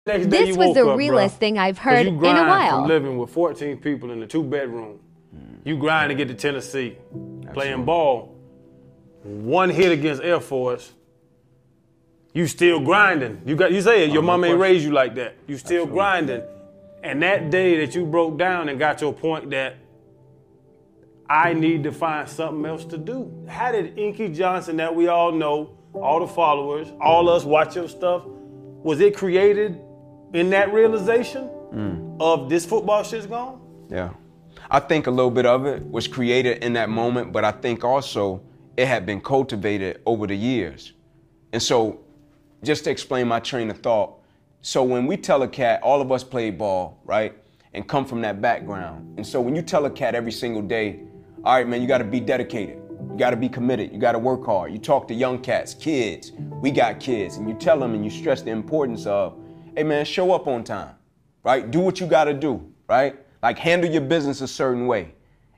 This was the realest thing I've heard in a while. From living with 14 people in a 2-bedroom, you grind to get to Tennessee, playing ball. One hit against Air Force, you still grinding. You say it, your mom ain't raised you like that. You still grinding. And that day that you broke down and got to a point that I need to find something else to do. How did INKY Johnson, that we all know, all the followers, all us watch your stuff, was it created in that realization of this football shit's gone? Yeah. I think a little bit of it was created in that moment, but I think also it had been cultivated over the years. And so, just to explain my train of thought, so when we tell a cat, all of us play ball, right? And come from that background. And so when you tell a cat every single day, all right, man, you gotta be dedicated. You gotta be committed. You gotta work hard. You talk to young cats, kids. We got kids. And you tell them and you stress the importance of, hey, man, show up on time, right? Do what you gotta do, right? Like handle your business a certain way.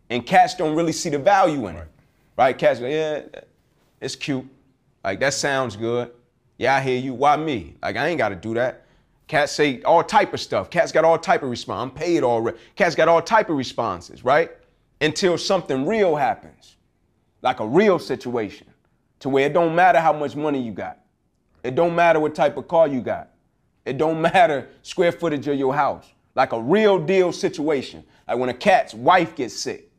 And cats don't really see the value in it, right? Cats go, yeah, it's cute. Like, that sounds good. Yeah, I hear you. Why me? Like, I ain't gotta do that. Cats say all type of stuff. Cats got all type of response. I'm paid already. Cats got all type of responses, right? Until something real happens, like a real situation, to where it don't matter how much money you got. It don't matter what type of car you got. It don't matter square footage of your house. Like a real deal situation. Like when a cat's wife gets sick,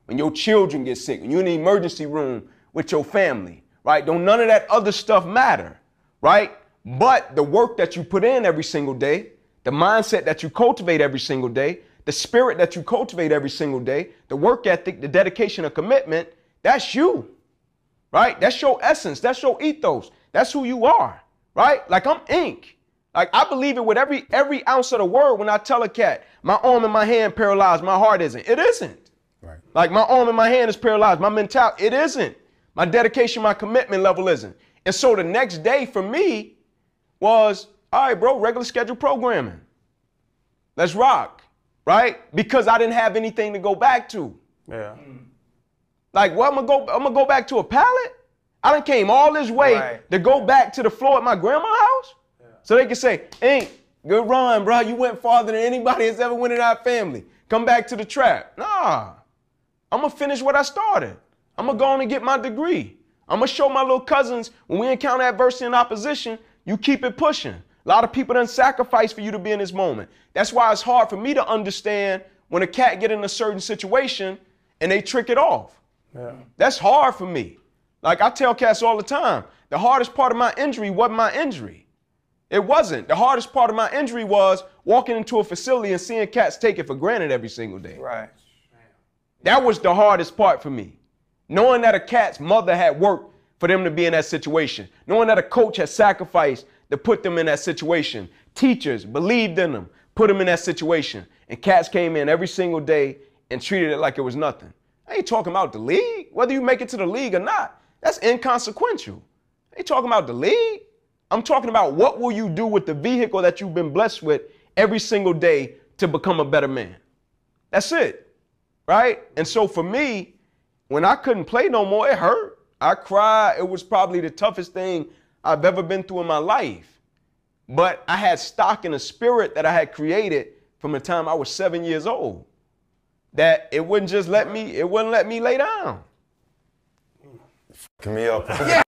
when your children get sick, when you're in the emergency room with your family, right? Don't none of that other stuff matter, right? But the work that you put in every single day, the mindset that you cultivate every single day, the spirit that you cultivate every single day, the work ethic, the dedication, the commitment, that's you, right? That's your essence. That's your ethos. That's who you are, right? Like I'm ink. Like I believe it with every ounce of the word when I tell a cat, my arm and my hand paralyzed, my heart isn't. It isn't. Right. Like my arm and my hand is paralyzed, my mentality, it isn't. My dedication, my commitment level isn't. And so the next day for me was, all right, bro, regular schedule programming. Let's rock. Right? Because I didn't have anything to go back to. Yeah. Like, what, I'm gonna go back to a pallet? I done came all this way to go back to the floor at my grandma's house? Yeah. So they can say, Ink, good run, bro. You went farther than anybody has ever went in our family. Come back to the trap. Nah. I'm gonna finish what I started. I'm gonna go on and get my degree. I'm gonna show my little cousins when we encounter adversity and opposition, you keep it pushing. A lot of people done sacrifice for you to be in this moment. That's why it's hard for me to understand when a cat get in a certain situation and they trick it off. Yeah. That's hard for me. Like I tell cats all the time, the hardest part of my injury wasn't my injury. It wasn't. The hardest part of my injury was walking into a facility and seeing cats take it for granted every single day. Right. That was the hardest part for me. Knowing that a cat's mother had worked for them to be in that situation. Knowing that a coach had sacrificed to put them in that situation. Teachers believed in them, put them in that situation. And cats came in every single day and treated it like it was nothing. I ain't talking about the league. Whether you make it to the league or not, that's inconsequential. I ain't talking about the league. I'm talking about what will you do with the vehicle that you've been blessed with every single day to become a better man. That's it, right? And so for me, when I couldn't play no more, it hurt. I cried. It was probably the toughest thing I've ever been through in my life. But I had stock in a spirit that I had created from the time I was 7 years old. That it wouldn't just let me, it wouldn't let me lay down. Fucking me up. Yeah.